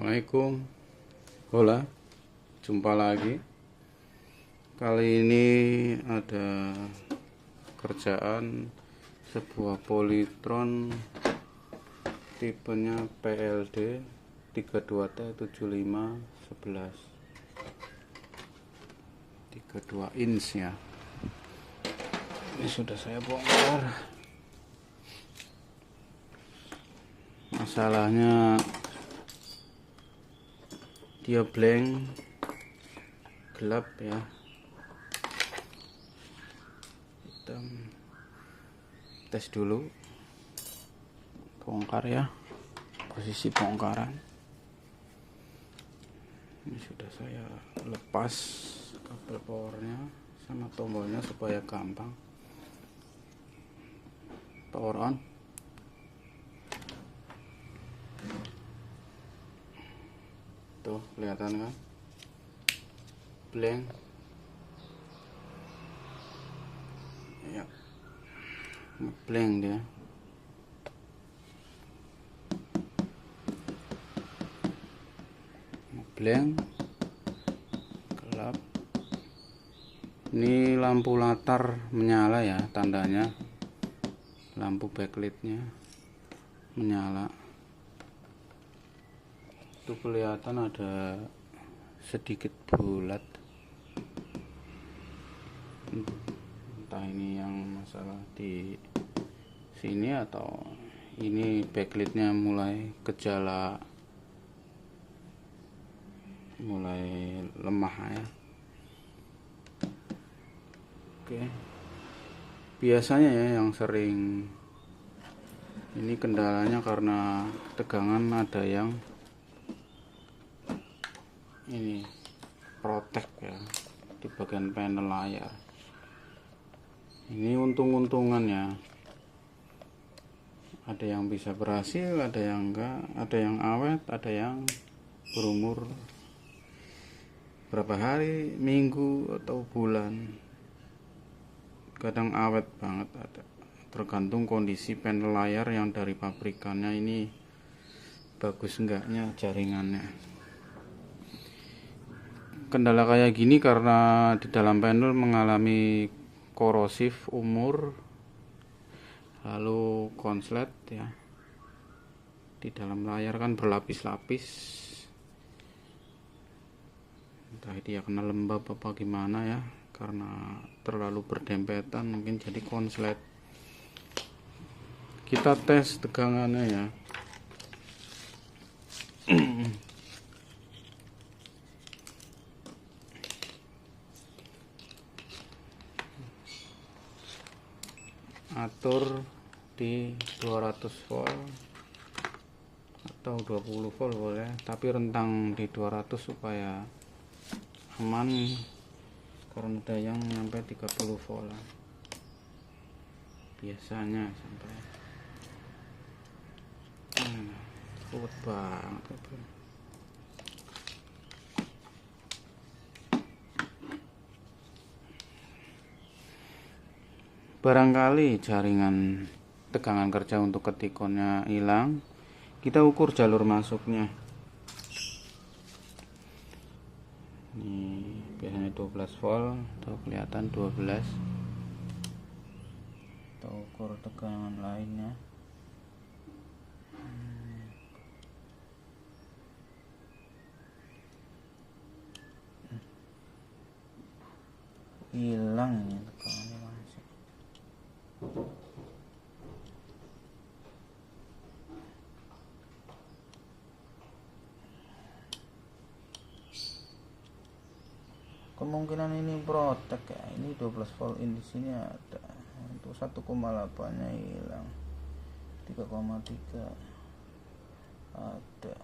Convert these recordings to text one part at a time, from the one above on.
Assalamualaikum. Hola, jumpa lagi. Kali ini ada kerjaan sebuah polytron tipenya PLD 32T7511 32 inch ya. Ini sudah saya bongkar. Masalahnya dia blank, gelap ya, hitam. Tes dulu, bongkar ya, posisi bongkaran. Ini sudah saya lepas kabel powernya sama tombolnya supaya gampang. Power on. Tuh kelihatan kan, blank ya, blank dia. Blank, gelap. Ini lampu latar menyala ya, tandanya lampu backlightnya menyala. Itu kelihatan ada sedikit bulat, entah ini yang masalah di sini atau ini backlightnya mulai gejala, mulai lemah ya. Oke, biasanya ya yang sering ini kendalanya karena tegangan ada yang ini protek ya di bagian panel layar. Ini untung-untungan ya, ada yang bisa berhasil, ada yang enggak, ada yang awet, ada yang berumur berapa hari, minggu atau bulan. Kadang awet banget, ada tergantung kondisi panel layar yang dari pabrikannya ini bagus enggaknya jaringannya. Kendala kayak gini karena di dalam panel mengalami korosif umur, lalu konslet ya. Di dalam layar kan berlapis-lapis, entah dia kena lembab apa gimana ya, karena terlalu berdempetan mungkin jadi konslet. Kita tes tegangannya ya. Atur di 200 volt atau 20 volt boleh, tapi rentang di 200 supaya aman, karena ada yang sampai 30 volt biasanya sampai kuat banget. Barangkali jaringan tegangan kerja untuk ketikonnya hilang, kita ukur jalur masuknya. Ini biasanya 12 volt, tuh kelihatan 12. Kita ukur tegangan lainnya. Hilang ini tegangannya masuk. Kemungkinan ini protek ya. Ini 12 volt in di sini ada. Untuk 1,8-nya hilang. 3,3 ada.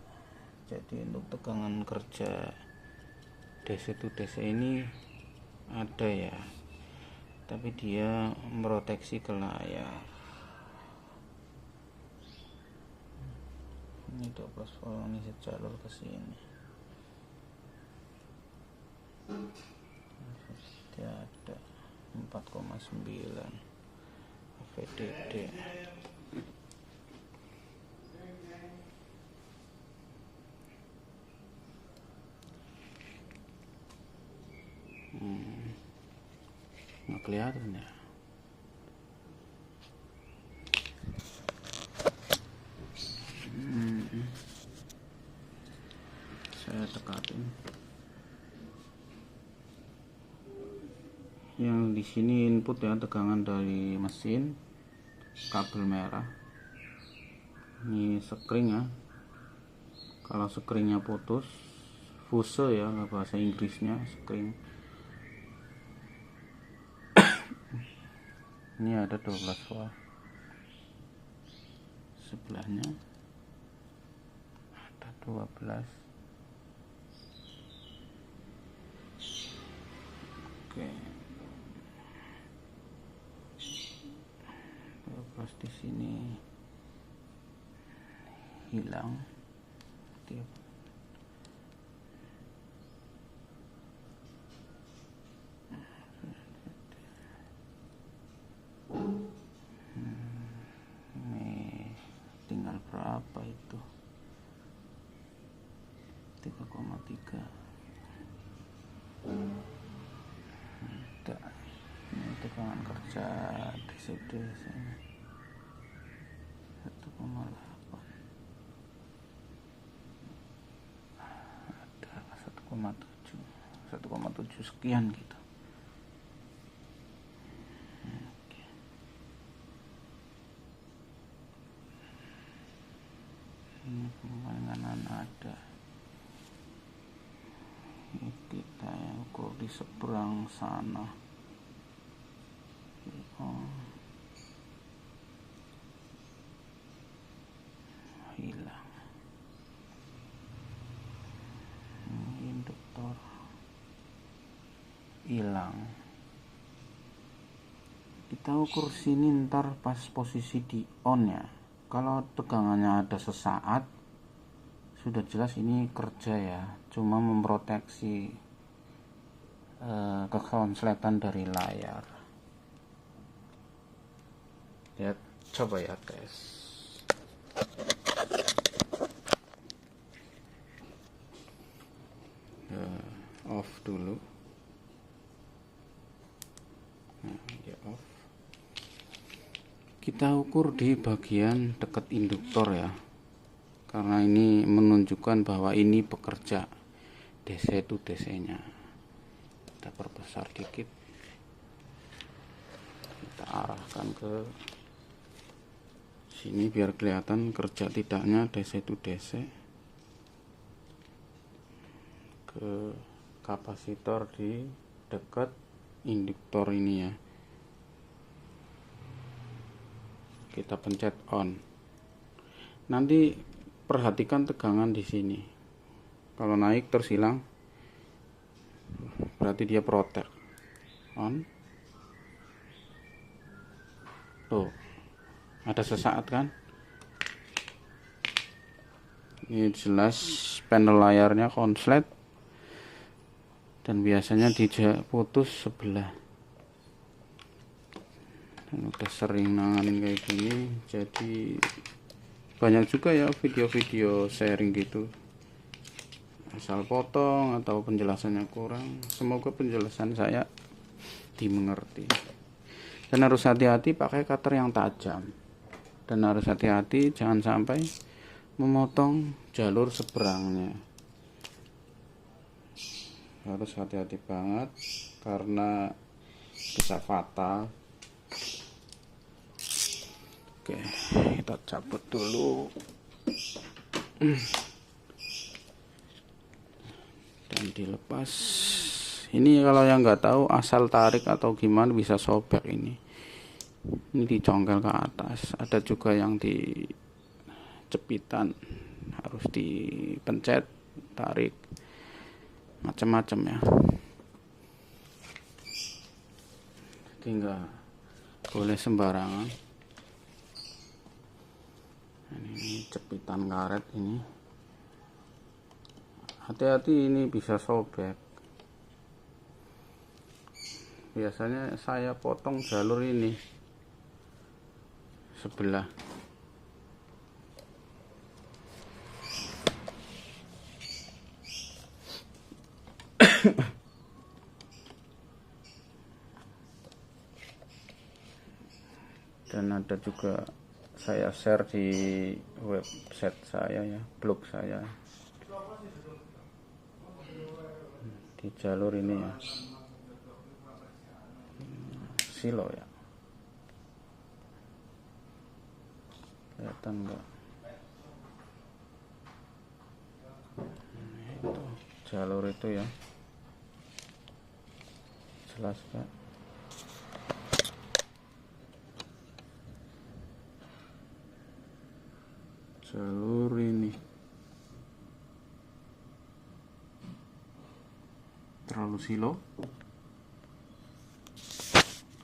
Jadi untuk tegangan kerja DC to DC ini ada ya, tapi dia memproteksi ke layar. Ini 12 volt ini sejalur ke sini. Dia ada 4,9 VDD. nggak kelihatan ya. Saya tekatin. Yang di sini input ya, tegangan dari mesin, kabel merah. Ini sekring ya. Kalau sekringnya putus, fuse ya bahasa Inggrisnya, sekring. Ini ada 12 volt. Sebelahnya ada 12. Oke. 12 di sini hilang. Tiap ini tinggal berapa itu? 3,3. Ini tegangan kerja DCD 1,8. Ada 1,7 sekian gitu. Ini pemaingan ada. Ini kita yang ukur di seberang sana. Hilang. Ini induktor hilang. Kita ukur sini ntar pas posisi di on ya. Kalau tegangannya ada sesaat, sudah jelas ini kerja ya, cuma memproteksi kekonsletan dari layar. Ya, coba ya tes. Off dulu. Nah, ya off. Kita ukur di bagian dekat induktor ya, karena ini menunjukkan bahwa ini bekerja. DC itu DC nya kita perbesar dikit, kita arahkan ke sini biar kelihatan kerja tidaknya DC itu DC. Ke kapasitor di dekat induktor ini ya, kita pencet on. Nanti perhatikan tegangan di sini. Kalau naik terus hilang, berarti dia protek. On. Tuh, ada sesaat kan? Ini jelas panel layarnya konslet, dan biasanya putus sebelah. Dan udah sering nanganin kayak gini, jadi banyak juga ya video-video sharing gitu, asal potong atau penjelasannya kurang. Semoga penjelasan saya dimengerti. Dan harus hati-hati pakai cutter yang tajam, dan harus hati-hati jangan sampai memotong jalur seberangnya. Harus hati-hati banget karena bisa fatal. Oke, kita cabut dulu dan dilepas. Ini kalau yang nggak tahu asal tarik atau gimana bisa sobek ini dicongkel ke atas. Ada juga yang di jepitan, harus dipencet, tarik, macam-macam ya. Jadi nggak boleh sembarangan. Ini jepitan karet ini, hati-hati ini bisa sobek. Biasanya saya potong jalur ini sebelah. dan ada juga saya share di website saya ya, blog saya di jalur ini ya, silo ya, kelihatan enggak? Itu jalur itu ya, jelas Pak. Jalur ini terlalu silo,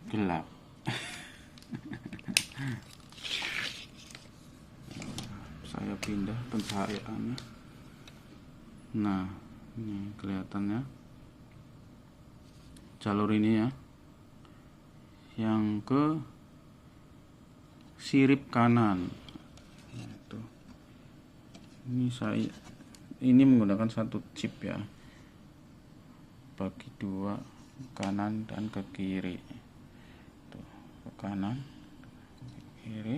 gelap. Saya pindah pencahayaannya. Nah, ini kelihatannya jalur ini ya, yang ke sirip kanan. Ini menggunakan satu chip ya, bagi dua, kanan dan ke kiri. Tuh, ke kanan, ke kiri.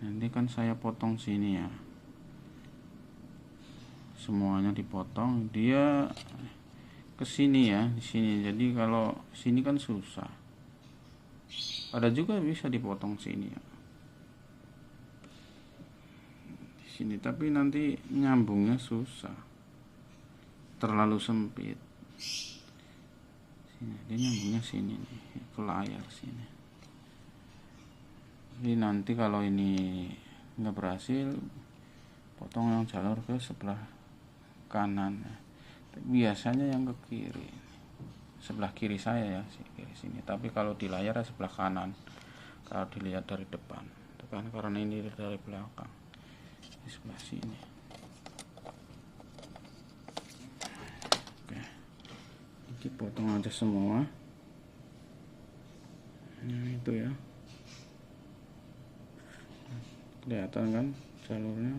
Nanti kan saya potong sini ya, semuanya dipotong, dia ke sini ya, di sini. Jadi kalau sini kan susah. Ada juga bisa dipotong sini ya, di sini, tapi nanti nyambungnya susah, terlalu sempit. Sini, dia nyambungnya sini nih, ke layar sini. Jadi nanti kalau ini nggak berhasil, potong yang jalur ke sebelah kanan. Biasanya yang ke kiri, sebelah kiri saya ya, kiri sini. Tapi kalau di layar sebelah kanan, kalau dilihat dari depan, itu kan karena ini dari belakang, di sebelah sini. Oke, ini potong aja semua. Nah itu ya, kelihatan kan jalurnya.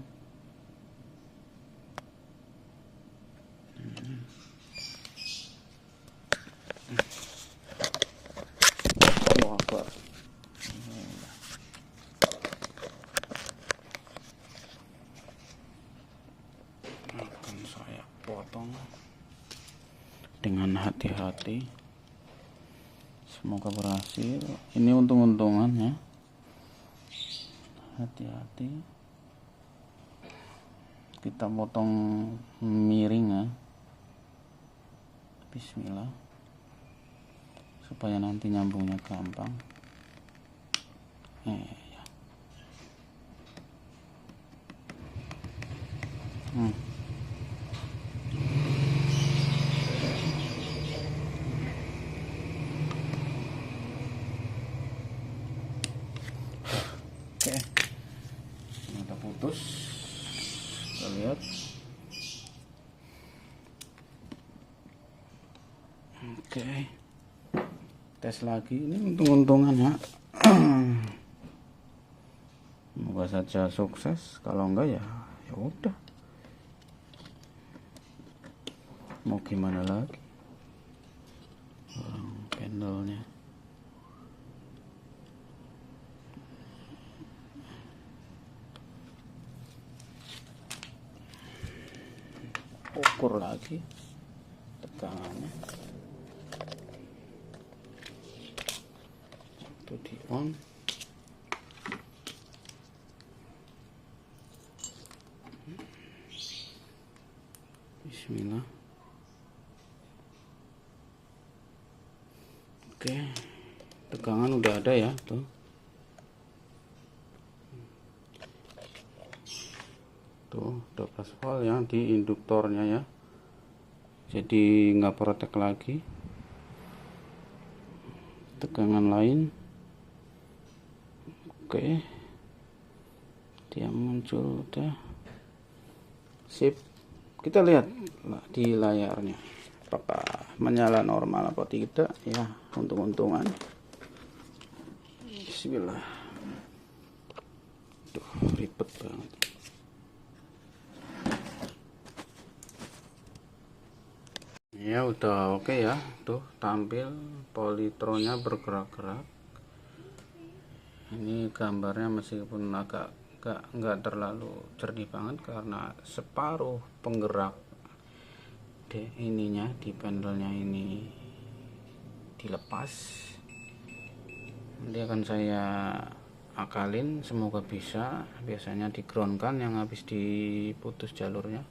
Allah Akbar. Akan saya potong dengan hati-hati. Semoga berhasil. Ini untung-untungan ya. Hati-hati. Kita potong miring ya. Bismillah, supaya nanti nyambungnya gampang. Ya. Oke, udah putus. Kita lihat. Oke, tes lagi. Ini untung-untungan ya. Semoga saja sukses. Kalau enggak ya udah, mau gimana lagi, orang pendelnya. Ukur lagi tegangannya. Itu di on. Bismillah. Oke, tegangan udah ada ya tuh. Tuh 12 volt ya di induktornya ya, jadi nggak protek lagi. Tegangan lain, oke, dia muncul udah. Sip, kita lihat di layarnya apakah menyala normal apa tidak ya, untung-untungan. Bismillah. Duh, ribet banget. Ya udah oke ya, tuh tampil polytronnya bergerak-gerak. Ini gambarnya meskipun agak nggak terlalu jernih banget karena separuh penggerak ininya di panelnya ini dilepas. Nanti akan saya akalin, semoga bisa. Biasanya di ground kan yang habis diputus jalurnya.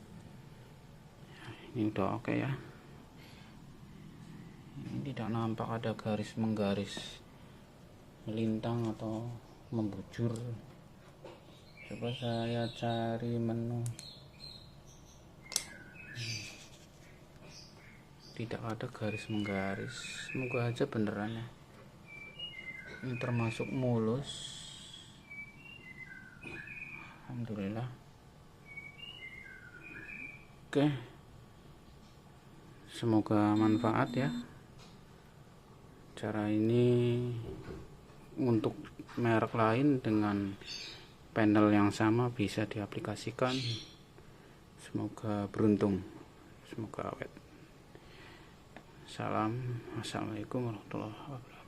Ini udah oke ya. Ini tidak nampak ada garis menggaris melintang atau membujur. Coba saya cari menu. Tidak ada garis menggaris, semoga aja beneran ya. Ini termasuk mulus, alhamdulillah. Oke, semoga manfaat ya. Cara ini untuk merek lain dengan panel yang sama bisa diaplikasikan. Semoga beruntung, semoga awet. Assalamualaikum warahmatullahi wabarakatuh.